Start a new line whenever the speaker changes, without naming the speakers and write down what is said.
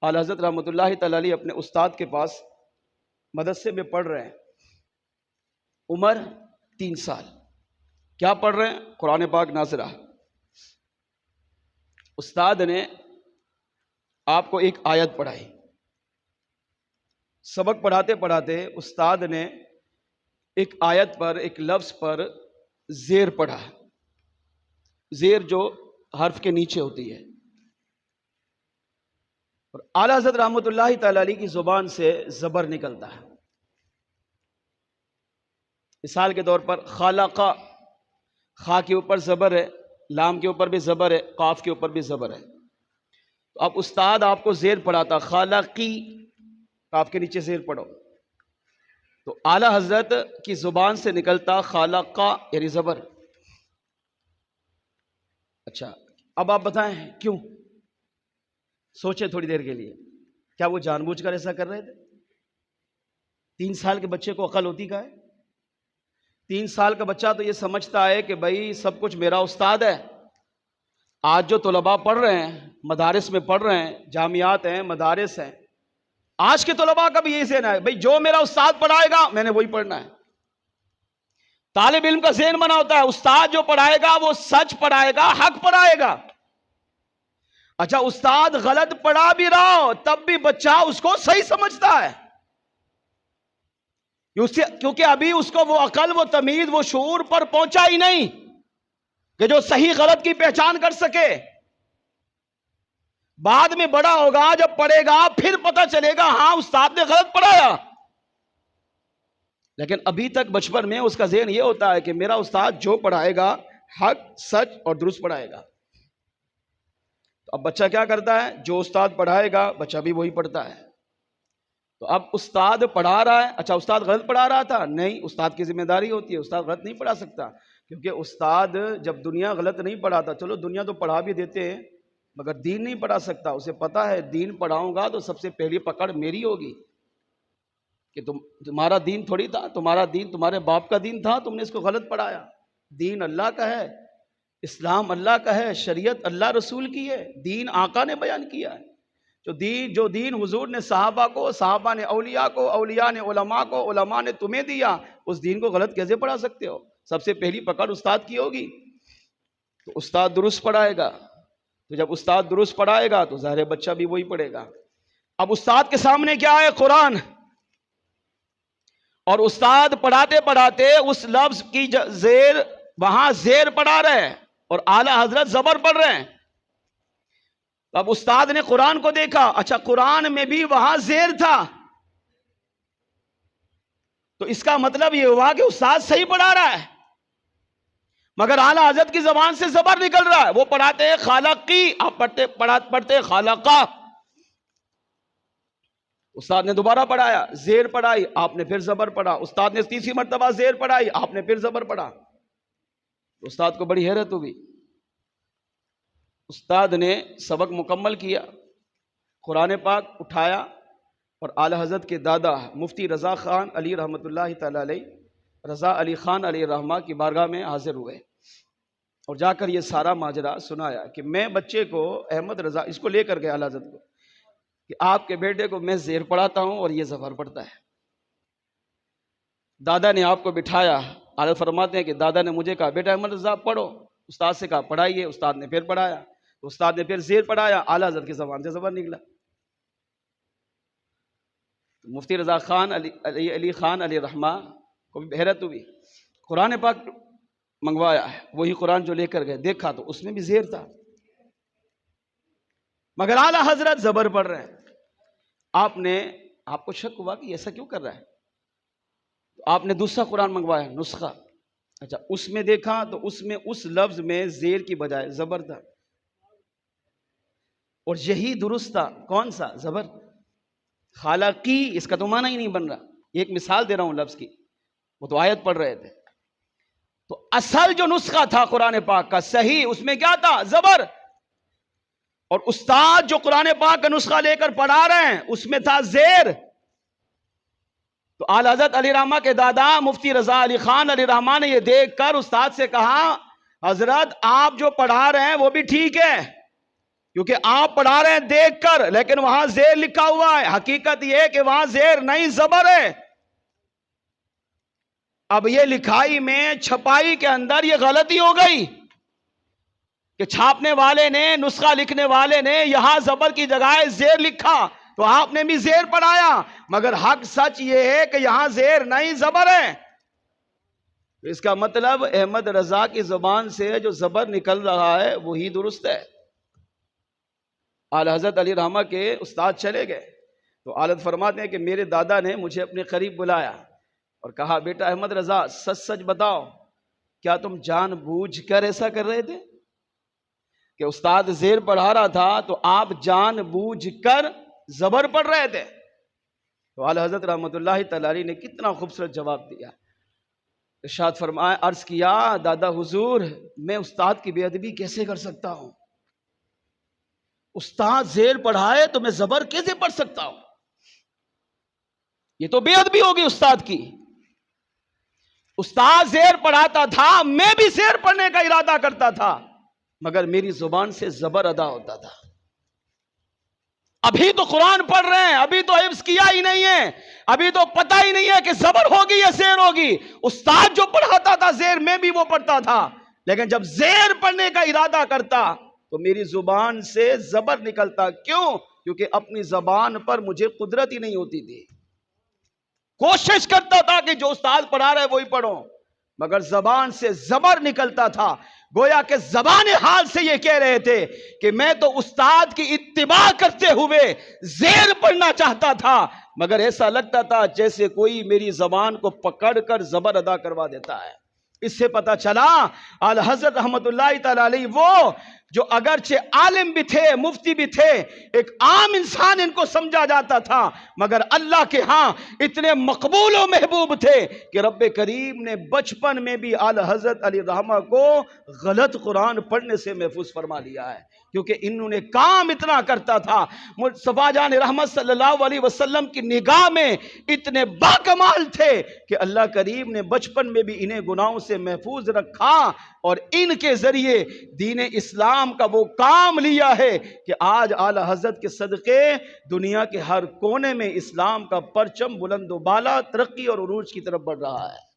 اعلیٰ حضرت رحمۃ اللہ تعالی علیہ اپنے استاد کے پاس مدرسے میں پڑھ رہے ہیں، عمر 3 سال. کیا پڑھ رہے ہیں؟ قرآن پاک نازلہ. استاد نے آپ کو ایک آیت پڑھائی. سبق پڑھاتے پڑھاتے استاد نے ایک آیت پر، ایک لفظ پر زیر پڑھا. زیر جو حرف کے نیچے ہوتی ہے، اور اعلیٰ حضرت رحمۃ اللہ تعالی علیہ کی زبان سے زبر نکلتا ہے. مثال کے طور پر خالق، خا کے اوپر زبر ہے، لام کے اوپر بھی زبر ہے، قاف کے اوپر بھی زبر ہے. تو اب استاد آپ کو زیر پڑھاتا خالقی، قاف کے نیچے زیر پڑھو، تو اعلیٰ حضرت کی زبان سے نکلتا خالقہ یعنی زبر. اچھا اب آپ بتائیں کیوں؟ سوچیں تھوڑی دیر کے لیے. کیا وہ جان بوجھ کر ایسا کر رہے تھے؟ 3 سال کے بچے کو عقل ہوتی کا ہے؟ 3 سال کا بچہ تو یہ سمجھتا ہے کہ بھائی سب کچھ میرا استاد ہے. آج جو طلباء پڑھ رہے ہیں، مدارس میں پڑھ رہے ہیں، جامعات ہیں، مدارس ہیں، آج کے طلباء کا بھی یہی ذہن ہے، بھائی جو میرا استاد پڑھائے گا میں نے وہی پڑھنا ہے. طالب علم کا ذہن بنا ہوتا ہے استاد جو پڑھائے گا وہ سچ پڑھائے گا، حق پڑھائے گا. اچھا استاد غلط پڑھا بھی رہا ہو تب بھی بچہ اس کو صحیح سمجھتا ہے، کیونکہ ابھی اس کو وہ عقل، وہ تمیز، وہ شعور پر پہنچا ہی نہیں کہ جو صحیح غلط کی پہچان کر سکے. بعد میں بڑا ہوگا، جب پڑھے گا پھر پتہ چلے گا ہاں استاد نے غلط پڑھایا. لیکن ابھی تک بچپن میں اس کا ذہن یہ ہوتا ہے کہ میرا استاد جو پڑھائے گا حق، سچ اور درست پڑھائے گا. تو اب بچہ کیا کرتا ہے؟ جو استاد پڑھائے گا بچہ بھی وہی پڑھتا ہے. تو اب استاد پڑھا رہا ہے، اچھا استاد غلط پڑھا رہا تھا؟ نہیں، استاد کی ذمہ داری ہوتی ہے، استاد غلط نہیں پڑھا سکتا. کیونکہ استاد جب دنیا غلط نہیں پڑھاتا، چلو دنیا تو پڑھا بھی دیتے ہیں مگر دین نہیں پڑھا سکتا. اسے پتا ہے دین پڑھاؤں گا تو سب سے پہلی پکڑ میری ہوگی کہ تمہارا دین تھوڑی تھا، تمہارا دین تمہارے باپ کا دین تھا، تم نے اس کو غلط پڑھایا. دین اللہ کا ہے، اسلام اللہ کا ہے، شریعت اللہ رسول کی ہے، دین آقا نے بیان کیا ہے. جو دین حضور نے صحابہ کو، صحابہ نے اولیاء کو، اولیاء نے علماء کو، علماء نے تمہیں دیا، اس دین کو غلط کیسے پڑھا سکتے ہو؟ سب سے پہلی پکڑ استاد کی ہوگی. تو استاد درست پڑھائے گا، تو جب استاد درست پڑھائے گا تو ظاہر بچہ بھی وہی پڑھے گا. اب استاد کے سامنے کیا ہے؟ قرآن. اور استاد پڑھاتے پڑھاتے اس لفظ کی زیر، وہاں زیر پڑھا رہے ہیں اور اعلیٰ حضرت زبر پڑھ رہے ہیں. اب استاد نے قرآن کو دیکھا، اچھا قرآن میں بھی وہاں زیر تھا، تو اس کا مطلب یہ ہوا کہ استاد صحیح پڑھا رہا ہے مگر اعلیٰ حضرت کی زبان سے زبر نکل رہا ہے. وہ پڑھاتے ہیں خالقی، آپ پڑھتے خالقہ. استاد نے دوبارہ پڑھایا، زیر پڑھائی، آپ نے پھر زبر پڑھا. استاد نے 3 مرتبہ زیر پڑھائی، آپ نے پھر زبر پڑھا. استاد کو بڑی حیرت ہوئی. استاد نے سبق مکمل کیا، قرآن پاک اٹھایا اور اعلیٰ حضرت کے دادا مفتی رضا خان علی رحمۃ اللہ تعالی علیہ، رضا علی خان علیہ رحمہ کی بارگاہ میں حاضر ہوئے اور جا کر یہ سارا ماجرا سنایا کہ میں بچے کو، احمد رضا اس کو لے کر گیا اعلیٰ حضرت کو، کہ آپ کے بیٹے کو میں زیر پڑھاتا ہوں اور یہ زبر پڑھتا ہے. دادا نے آپ کو بٹھایا. اعلیٰ فرماتے ہیں کہ دادا نے مجھے کہا بیٹا احمد رضا پڑھو. استاد سے کہا پڑھائیے. استاد نے پھر پڑھایا، استاد نے پھر زیر پڑھایا، اعلیٰ حضرت کی زبان سے زبر نکلا. مفتی رضا خان علی خان علی رحمہ کو بھی حیرت ہوئی. قرآن پاک منگوایا ہے، وہی قرآن جو لے کر گئے، دیکھا تو اس میں بھی زیر تھا مگر اعلیٰ حضرت زبر پڑھ رہے ہیں. آپ کو شک ہوا کہ ایسا کیوں کر رہا ہے؟ آپ نے دوسرا قرآن منگوایا، نسخہ. اچھا اس میں دیکھا تو اس میں اس لفظ میں زیر کی بجائے زبر تھا اور یہی درست تھا. کون سا؟ زبر. خالقی اس کا تو معنی ہی نہیں بن رہا. ایک مثال دے رہا ہوں لفظ کی، وہ تو آیت پڑھ رہے تھے. تو اصل جو نسخہ تھا قرآن پاک کا صحیح، اس میں کیا تھا؟ زبر. اور استاد جو قرآن پاک کا نسخہ لے کر پڑھا رہے ہیں اس میں تھا زیر. تو اعلیٰ حضرت علی رحمہ کے دادا مفتی رضا علی خان علی رحمہ نے یہ دیکھ کر استاد سے کہا حضرت آپ جو پڑھا رہے ہیں وہ بھی ٹھیک ہے کیونکہ آپ پڑھا رہے ہیں دیکھ کر، لیکن وہاں زیر لکھا ہوا ہے، حقیقت یہ ہے کہ وہاں زیر نہیں زبر ہے۔ اب یہ لکھائی میں چھپائی کے اندر یہ غلطی ہو گئی کہ چھاپنے والے نے، نسخہ لکھنے والے نے یہاں زبر کی جگہ زیر لکھا تو آپ نے بھی زیر پڑھایا، مگر حق سچ یہ ہے کہ یہاں زیر نہیں زبر ہے۔ اس کا مطلب احمد رضا کی زبان سے جو زبر نکل رہا ہے وہی درست ہے۔ اعلی حضرت علی رحمہ کے استاد چلے گئے تو حضرت فرماتے ہیں کہ میرے دادا نے مجھے اپنے قریب بلایا اور کہا، بیٹا احمد رضا سچ سچ بتاؤ، کیا تم جان بوجھ کر ایسا کر رہے تھے کہ استاد زیر پڑھا رہا تھا تو آپ جان بوجھ کر زبر پڑھ رہے تھے؟ تو اعلی حضرت رحمۃ اللہ تعالی علیہ نے کتنا خوبصورت جواب دیا، ارشاد فرمایا، عرض کیا، دادا حضور میں استاد کی بے ادبی کیسے کر سکتا ہوں؟ استاد زیر پڑھائے تو میں زبر کیسے پڑھ سکتا ہوں؟ یہ تو بے ادبی ہوگی استاد کی۔ استاد زیر پڑھاتا تھا، میں بھی زیر پڑھنے کا ارادہ کرتا تھا، مگر میری زبان سے زبر ادا ہوتا تھا۔ ابھی تو قرآن پڑھ رہے ہیں، ابھی تو حفظ کیا ہی نہیں ہے، ابھی تو پتہ ہی نہیں ہے کہ زبر ہوگی یا زیر ہوگی۔ استاد جو پڑھاتا تھا زیر، میں بھی وہ پڑھتا تھا، لیکن جب زیر پڑھنے کا ارادہ کرتا تو میری زبان سے زبر نکلتا۔ کیوں؟ کیونکہ اپنی زبان پر مجھے قدرت ہی نہیں ہوتی تھی۔ کوشش کرتا تھا کہ جو استاد پڑھا رہے وہی پڑھو، مگر زبان سے زبر نکلتا تھا۔ گویا کہ زبان حال سے یہ کہہ رہے تھے کہ میں تو استاد کی اتباع کرتے ہوئے زیر پڑھنا چاہتا تھا، مگر ایسا لگتا تھا جیسے کوئی میری زبان کو پکڑ کر زبر ادا کروا دیتا ہے۔ اس سے پتہ چلا اعلی حضرت رحمت اللہ تعالی علیہ وہ جو اگرچہ عالم بھی تھے، مفتی بھی تھے، ایک عام انسان ان کو سمجھا جاتا تھا، مگر اللہ کے ہاں اتنے مقبول و محبوب تھے کہ رب کریم نے بچپن میں بھی اعلی حضرت علی رحمہ کو غلط قرآن پڑھنے سے محفوظ فرما لیا ہے، کیونکہ انہوں نے کام اتنا کرتا تھا۔ مصطفیٰ جان رحمت صلی اللہ علیہ وسلم کی نگاہ میں اتنے باکمال تھے کہ اللہ کریم نے بچپن میں بھی انہیں گناہوں سے محفوظ رکھا، اور ان کے ذریعے دین اسلام کا وہ کام لیا ہے کہ آج اعلی حضرت کے صدقے دنیا کے ہر کونے میں اسلام کا پرچم بلند و بالا، ترقی اور عروج کی طرف بڑھ رہا ہے۔